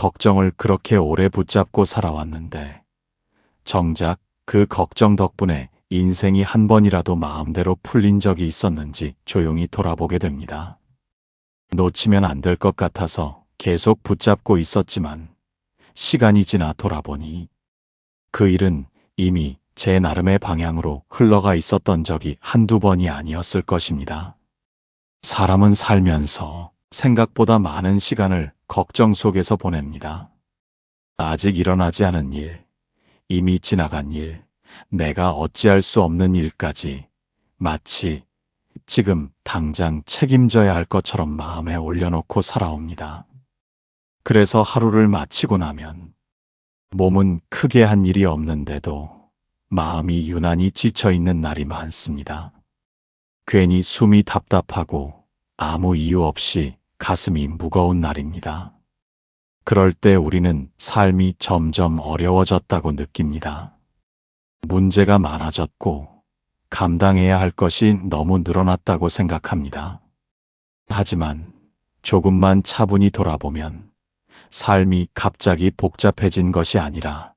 걱정을 그렇게 오래 붙잡고 살아왔는데 정작 그 걱정 덕분에 인생이 한 번이라도 마음대로 풀린 적이 있었는지 조용히 돌아보게 됩니다. 놓치면 안 될 것 같아서 계속 붙잡고 있었지만 시간이 지나 돌아보니 그 일은 이미 제 나름의 방향으로 흘러가 있었던 적이 한두 번이 아니었을 것입니다. 사람은 살면서 생각보다 많은 시간을 걱정 속에서 보냅니다. 아직 일어나지 않은 일, 이미 지나간 일, 내가 어찌할 수 없는 일까지 마치 지금 당장 책임져야 할 것처럼 마음에 올려놓고 살아옵니다. 그래서 하루를 마치고 나면 몸은 크게 한 일이 없는데도 마음이 유난히 지쳐있는 날이 많습니다. 괜히 숨이 답답하고 아무 이유 없이 가슴이 무거운 날입니다. 그럴 때 우리는 삶이 점점 어려워졌다고 느낍니다. 문제가 많아졌고 감당해야 할 것이 너무 늘어났다고 생각합니다. 하지만 조금만 차분히 돌아보면 삶이 갑자기 복잡해진 것이 아니라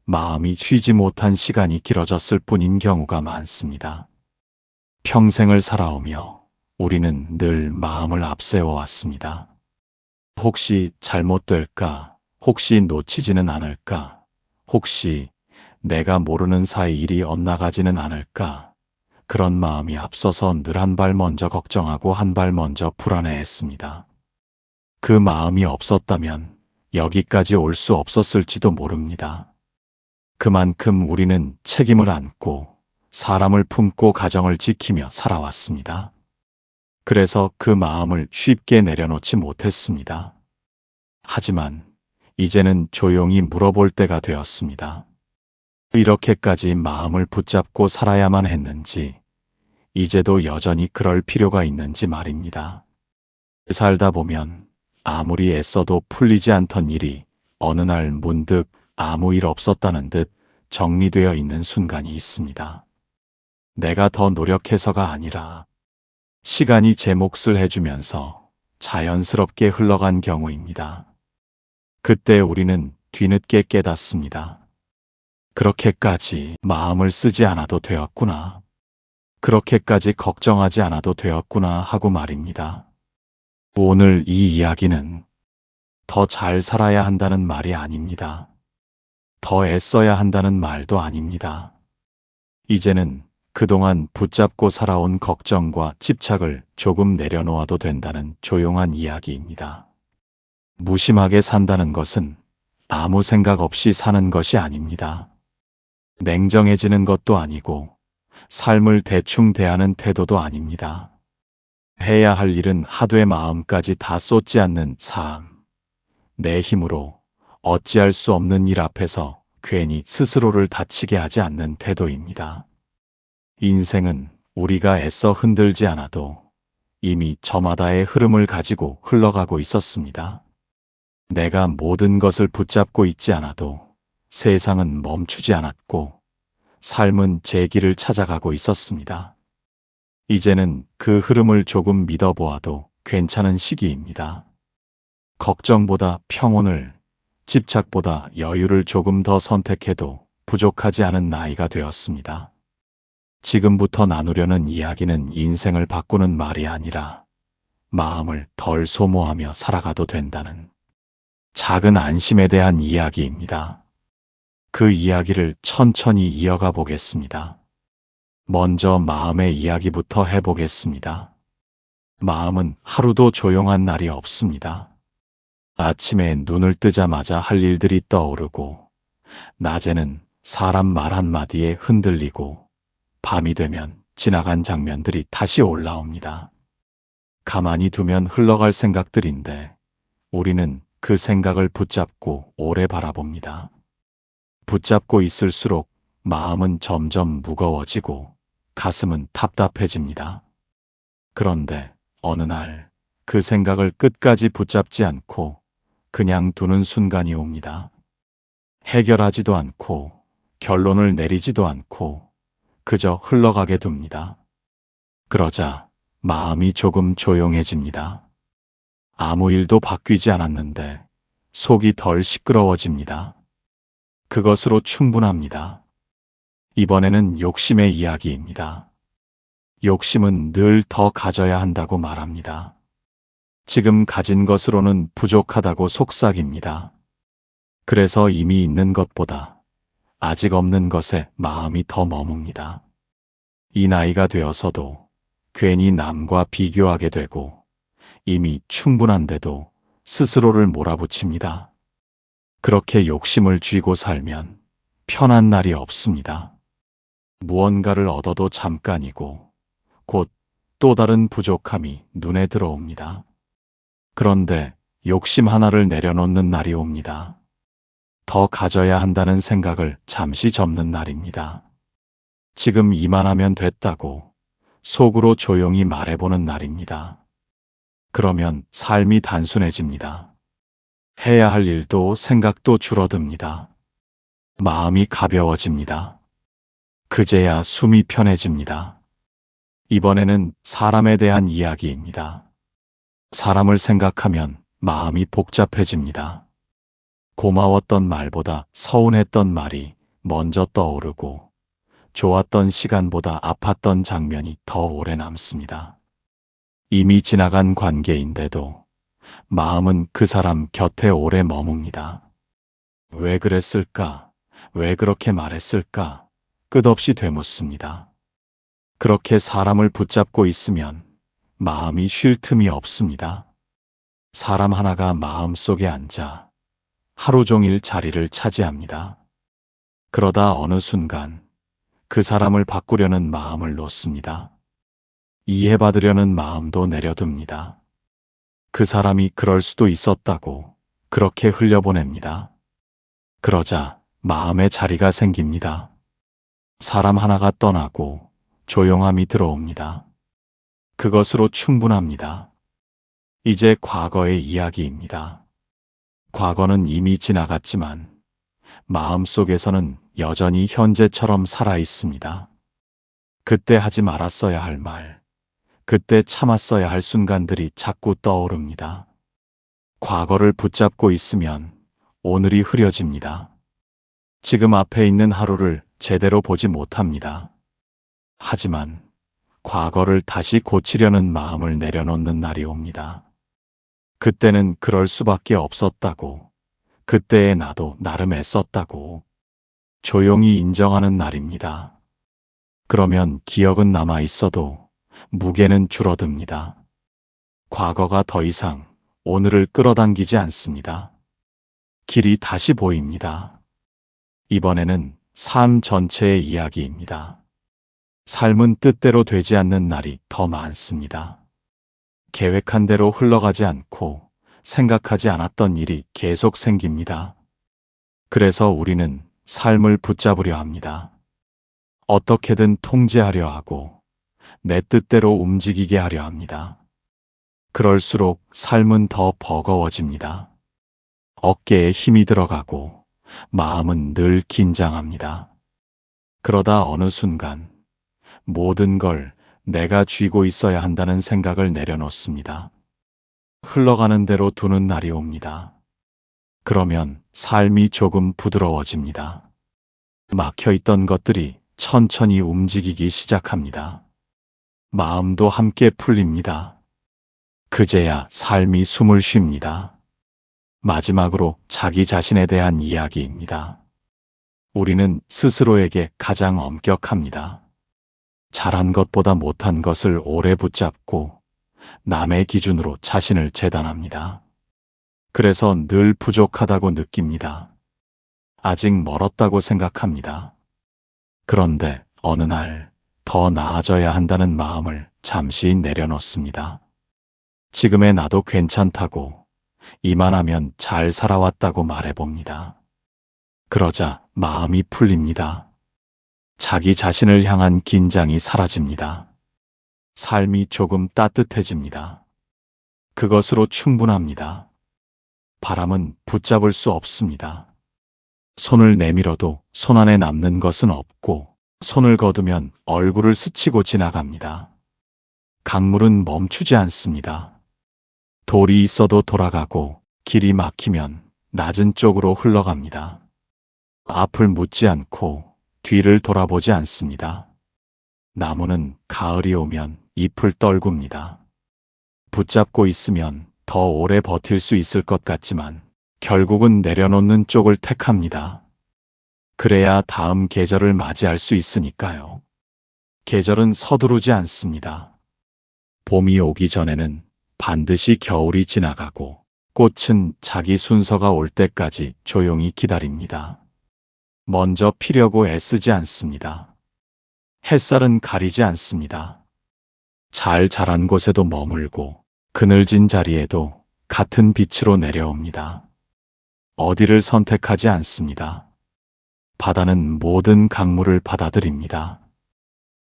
마음이 쉬지 못한 시간이 길어졌을 뿐인 경우가 많습니다. 평생을 살아오며 우리는 늘 마음을 앞세워 왔습니다. 혹시 잘못될까? 혹시 놓치지는 않을까? 혹시 내가 모르는 사이 일이 엇나가지는 않을까? 그런 마음이 앞서서 늘 한 발 먼저 걱정하고 한 발 먼저 불안해했습니다. 그 마음이 없었다면 여기까지 올 수 없었을지도 모릅니다. 그만큼 우리는 책임을 안고 사람을 품고 가정을 지키며 살아왔습니다. 그래서 그 마음을 쉽게 내려놓지 못했습니다. 하지만 이제는 조용히 물어볼 때가 되었습니다. 이렇게까지 마음을 붙잡고 살아야만 했는지, 이제도 여전히 그럴 필요가 있는지 말입니다. 살다 보면 아무리 애써도 풀리지 않던 일이 어느 날 문득 아무 일 없었다는 듯 정리되어 있는 순간이 있습니다. 내가 더 노력해서가 아니라 시간이 제 몫을 해주면서 자연스럽게 흘러간 경우입니다. 그때 우리는 뒤늦게 깨닫습니다. 그렇게까지 마음을 쓰지 않아도 되었구나. 그렇게까지 걱정하지 않아도 되었구나 하고 말입니다. 오늘 이 이야기는 더 잘 살아야 한다는 말이 아닙니다. 더 애써야 한다는 말도 아닙니다. 이제는 그동안 붙잡고 살아온 걱정과 집착을 조금 내려놓아도 된다는 조용한 이야기입니다. 무심하게 산다는 것은 아무 생각 없이 사는 것이 아닙니다. 냉정해지는 것도 아니고 삶을 대충 대하는 태도도 아닙니다. 해야 할 일은 하되 마음까지 다 쏟지 않는 삶. 내 힘으로 어찌할 수 없는 일 앞에서 괜히 스스로를 다치게 하지 않는 태도입니다. 인생은 우리가 애써 흔들지 않아도 이미 저마다의 흐름을 가지고 흘러가고 있었습니다. 내가 모든 것을 붙잡고 있지 않아도 세상은 멈추지 않았고 삶은 제 길을 찾아가고 있었습니다. 이제는 그 흐름을 조금 믿어보아도 괜찮은 시기입니다. 걱정보다 평온을, 집착보다 여유를 조금 더 선택해도 부족하지 않은 나이가 되었습니다. 지금부터 나누려는 이야기는 인생을 바꾸는 말이 아니라 마음을 덜 소모하며 살아가도 된다는 작은 안심에 대한 이야기입니다. 그 이야기를 천천히 이어가 보겠습니다. 먼저 마음의 이야기부터 해보겠습니다. 마음은 하루도 조용한 날이 없습니다. 아침에 눈을 뜨자마자 할 일들이 떠오르고, 낮에는 사람 말 한마디에 흔들리고, 밤이 되면 지나간 장면들이 다시 올라옵니다. 가만히 두면 흘러갈 생각들인데 우리는 그 생각을 붙잡고 오래 바라봅니다. 붙잡고 있을수록 마음은 점점 무거워지고 가슴은 답답해집니다. 그런데 어느 날 그 생각을 끝까지 붙잡지 않고 그냥 두는 순간이 옵니다. 해결하지도 않고 결론을 내리지도 않고 그저 흘러가게 둡니다. 그러자 마음이 조금 조용해집니다. 아무 일도 바뀌지 않았는데 속이 덜 시끄러워집니다. 그것으로 충분합니다. 이번에는 욕심의 이야기입니다. 욕심은 늘 더 가져야 한다고 말합니다. 지금 가진 것으로는 부족하다고 속삭입니다. 그래서 이미 있는 것보다 아직 없는 것에 마음이 더 머뭅니다. 이 나이가 되어서도 괜히 남과 비교하게 되고 이미 충분한데도 스스로를 몰아붙입니다. 그렇게 욕심을 쥐고 살면 편한 날이 없습니다. 무언가를 얻어도 잠깐이고 곧 또 다른 부족함이 눈에 들어옵니다. 그런데 욕심 하나를 내려놓는 날이 옵니다. 더 가져야 한다는 생각을 잠시 접는 날입니다. 지금 이만하면 됐다고 속으로 조용히 말해보는 날입니다. 그러면 삶이 단순해집니다. 해야 할 일도 생각도 줄어듭니다. 마음이 가벼워집니다. 그제야 숨이 편해집니다. 이번에는 사람에 대한 이야기입니다. 사람을 생각하면 마음이 복잡해집니다. 고마웠던 말보다 서운했던 말이 먼저 떠오르고 좋았던 시간보다 아팠던 장면이 더 오래 남습니다. 이미 지나간 관계인데도 마음은 그 사람 곁에 오래 머뭅니다. 왜 그랬을까? 왜 그렇게 말했을까? 끝없이 되묻습니다. 그렇게 사람을 붙잡고 있으면 마음이 쉴 틈이 없습니다. 사람 하나가 마음속에 앉아 하루 종일 자리를 차지합니다. 그러다 어느 순간 그 사람을 바꾸려는 마음을 놓습니다. 이해받으려는 마음도 내려둡니다. 그 사람이 그럴 수도 있었다고 그렇게 흘려보냅니다. 그러자 마음의 자리가 생깁니다. 사람 하나가 떠나고 조용함이 들어옵니다. 그것으로 충분합니다. 이제 과거의 이야기입니다. 과거는 이미 지나갔지만 마음속에서는 여전히 현재처럼 살아 있습니다. 그때 하지 말았어야 할 말, 그때 참았어야 할 순간들이 자꾸 떠오릅니다. 과거를 붙잡고 있으면 오늘이 흐려집니다. 지금 앞에 있는 하루를 제대로 보지 못합니다. 하지만 과거를 다시 고치려는 마음을 내려놓는 날이 옵니다. 그때는 그럴 수밖에 없었다고, 그때의 나도 나름 애썼다고 조용히 인정하는 날입니다. 그러면 기억은 남아 있어도 무게는 줄어듭니다. 과거가 더 이상 오늘을 끌어당기지 않습니다. 길이 다시 보입니다. 이번에는 삶 전체의 이야기입니다. 삶은 뜻대로 되지 않는 날이 더 많습니다. 계획한 대로 흘러가지 않고 생각하지 않았던 일이 계속 생깁니다. 그래서 우리는 삶을 붙잡으려 합니다. 어떻게든 통제하려 하고 내 뜻대로 움직이게 하려 합니다. 그럴수록 삶은 더 버거워집니다. 어깨에 힘이 들어가고 마음은 늘 긴장합니다. 그러다 어느 순간 모든 걸 내가 쥐고 있어야 한다는 생각을 내려놓습니다. 흘러가는 대로 두는 날이 옵니다. 그러면 삶이 조금 부드러워집니다. 막혀있던 것들이 천천히 움직이기 시작합니다. 마음도 함께 풀립니다. 그제야 삶이 숨을 쉽니다. 마지막으로 자기 자신에 대한 이야기입니다. 우리는 스스로에게 가장 엄격합니다. 잘한 것보다 못한 것을 오래 붙잡고 남의 기준으로 자신을 재단합니다. 그래서 늘 부족하다고 느낍니다. 아직 멀었다고 생각합니다. 그런데 어느 날 더 나아져야 한다는 마음을 잠시 내려놓습니다. 지금의 나도 괜찮다고, 이만하면 잘 살아왔다고 말해봅니다. 그러자 마음이 풀립니다. 자기 자신을 향한 긴장이 사라집니다. 삶이 조금 따뜻해집니다. 그것으로 충분합니다. 바람은 붙잡을 수 없습니다. 손을 내밀어도 손 안에 남는 것은 없고 손을 거두면 얼굴을 스치고 지나갑니다. 강물은 멈추지 않습니다. 돌이 있어도 돌아가고 길이 막히면 낮은 쪽으로 흘러갑니다. 앞을 묻지 않고 뒤를 돌아보지 않습니다. 나무는 가을이 오면 잎을 떨굽니다. 붙잡고 있으면 더 오래 버틸 수 있을 것 같지만 결국은 내려놓는 쪽을 택합니다. 그래야 다음 계절을 맞이할 수 있으니까요. 계절은 서두르지 않습니다. 봄이 오기 전에는 반드시 겨울이 지나가고 꽃은 자기 순서가 올 때까지 조용히 기다립니다. 먼저 피려고 애쓰지 않습니다. 햇살은 가리지 않습니다. 잘 자란 곳에도 머물고 그늘진 자리에도 같은 빛으로 내려옵니다. 어디를 선택하지 않습니다. 바다는 모든 강물을 받아들입니다.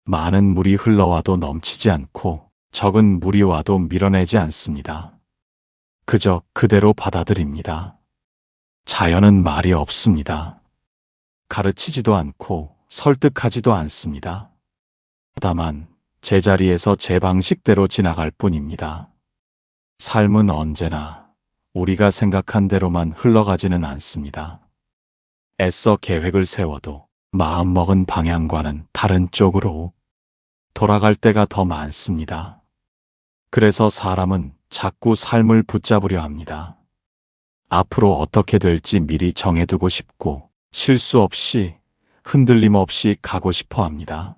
많은 물이 흘러와도 넘치지 않고 적은 물이 와도 밀어내지 않습니다. 그저 그대로 받아들입니다. 자연은 말이 없습니다. 가르치지도 않고 설득하지도 않습니다. 다만 제자리에서 제 방식대로 지나갈 뿐입니다. 삶은 언제나 우리가 생각한 대로만 흘러가지는 않습니다. 애써 계획을 세워도 마음먹은 방향과는 다른 쪽으로 돌아갈 때가 더 많습니다. 그래서 사람은 자꾸 삶을 붙잡으려 합니다. 앞으로 어떻게 될지 미리 정해두고 싶고 실수 없이 흔들림 없이 가고 싶어 합니다.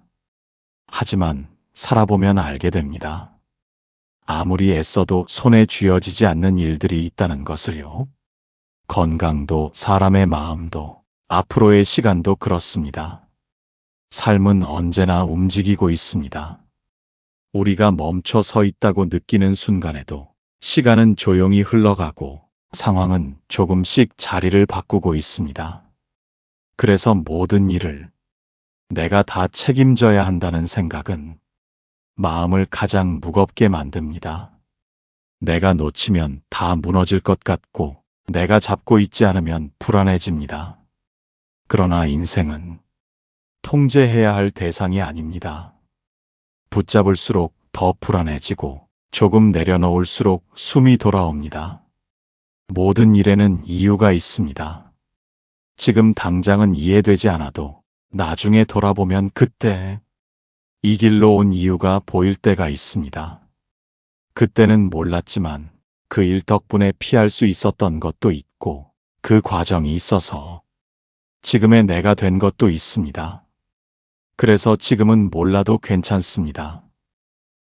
하지만 살아보면 알게 됩니다. 아무리 애써도 손에 쥐어지지 않는 일들이 있다는 것을요. 건강도 사람의 마음도 앞으로의 시간도 그렇습니다. 삶은 언제나 움직이고 있습니다. 우리가 멈춰 서 있다고 느끼는 순간에도 시간은 조용히 흘러가고 상황은 조금씩 자리를 바꾸고 있습니다. 그래서 모든 일을 내가 다 책임져야 한다는 생각은 마음을 가장 무겁게 만듭니다. 내가 놓치면 다 무너질 것 같고 내가 잡고 있지 않으면 불안해집니다. 그러나 인생은 통제해야 할 대상이 아닙니다. 붙잡을수록 더 불안해지고 조금 내려놓을수록 숨이 돌아옵니다. 모든 일에는 이유가 있습니다. 지금 당장은 이해되지 않아도 나중에 돌아보면 그때 이 길로 온 이유가 보일 때가 있습니다. 그때는 몰랐지만 그 일 덕분에 피할 수 있었던 것도 있고 그 과정이 있어서 지금의 내가 된 것도 있습니다. 그래서 지금은 몰라도 괜찮습니다.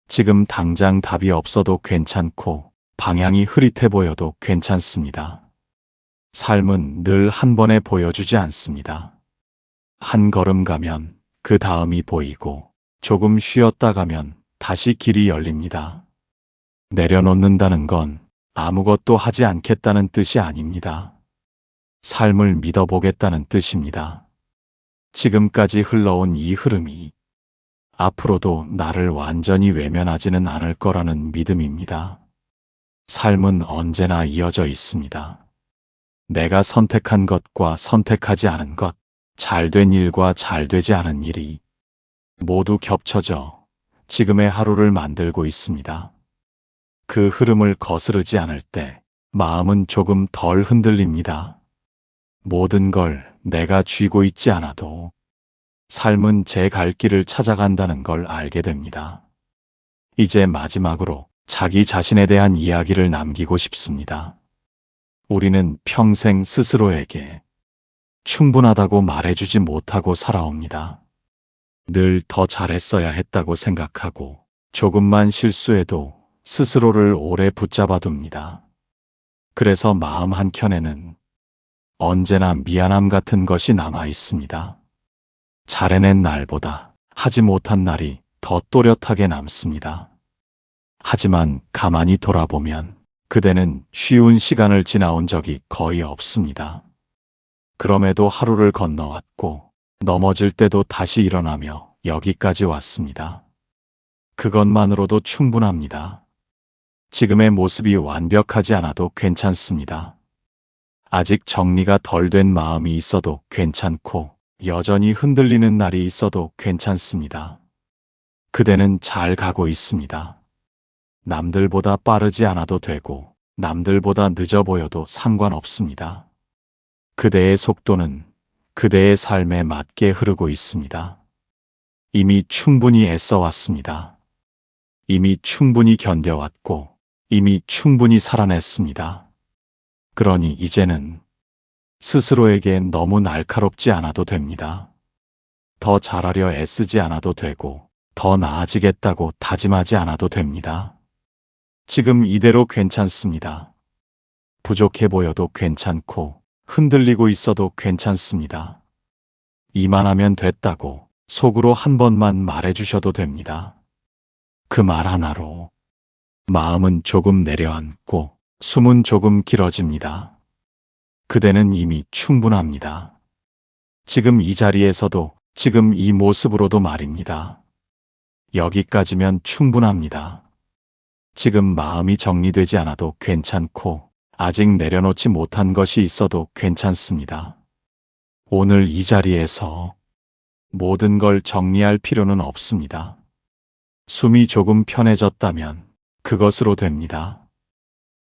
지금 당장 답이 없어도 괜찮고 방향이 흐릿해 보여도 괜찮습니다. 삶은 늘 한 번에 보여주지 않습니다. 한 걸음 가면 그 다음이 보이고 조금 쉬었다 가면 다시 길이 열립니다. 내려놓는다는 건 아무것도 하지 않겠다는 뜻이 아닙니다. 삶을 믿어보겠다는 뜻입니다. 지금까지 흘러온 이 흐름이 앞으로도 나를 완전히 외면하지는 않을 거라는 믿음입니다. 삶은 언제나 이어져 있습니다. 내가 선택한 것과 선택하지 않은 것, 잘된 일과 잘되지 않은 일이 모두 겹쳐져 지금의 하루를 만들고 있습니다. 그 흐름을 거스르지 않을 때 마음은 조금 덜 흔들립니다. 모든 걸 내가 쥐고 있지 않아도 삶은 제 갈 길을 찾아간다는 걸 알게 됩니다. 이제 마지막으로 자기 자신에 대한 이야기를 남기고 싶습니다. 우리는 평생 스스로에게 충분하다고 말해주지 못하고 살아옵니다. 늘 더 잘했어야 했다고 생각하고 조금만 실수해도 스스로를 오래 붙잡아 둡니다. 그래서 마음 한켠에는 언제나 미안함 같은 것이 남아 있습니다. 잘해낸 날보다 하지 못한 날이 더 또렷하게 남습니다. 하지만 가만히 돌아보면 그대는 쉬운 시간을 지나온 적이 거의 없습니다. 그럼에도 하루를 건너왔고 넘어질 때도 다시 일어나며 여기까지 왔습니다. 그것만으로도 충분합니다. 지금의 모습이 완벽하지 않아도 괜찮습니다. 아직 정리가 덜 된 마음이 있어도 괜찮고 여전히 흔들리는 날이 있어도 괜찮습니다. 그대는 잘 가고 있습니다. 남들보다 빠르지 않아도 되고 남들보다 늦어 보여도 상관없습니다. 그대의 속도는 그대의 삶에 맞게 흐르고 있습니다. 이미 충분히 애써왔습니다. 이미 충분히 견뎌왔고, 이미 충분히 살아냈습니다. 그러니 이제는 스스로에게 너무 날카롭지 않아도 됩니다. 더 잘하려 애쓰지 않아도 되고, 더 나아지겠다고 다짐하지 않아도 됩니다. 지금 이대로 괜찮습니다. 부족해 보여도 괜찮고, 흔들리고 있어도 괜찮습니다. 이만하면 됐다고 속으로 한 번만 말해주셔도 됩니다. 그 말 하나로 마음은 조금 내려앉고 숨은 조금 길어집니다. 그대는 이미 충분합니다. 지금 이 자리에서도, 지금 이 모습으로도 말입니다. 여기까지면 충분합니다. 지금 마음이 정리되지 않아도 괜찮고, 아직 내려놓지 못한 것이 있어도 괜찮습니다. 오늘 이 자리에서 모든 걸 정리할 필요는 없습니다. 숨이 조금 편해졌다면 그것으로 됩니다.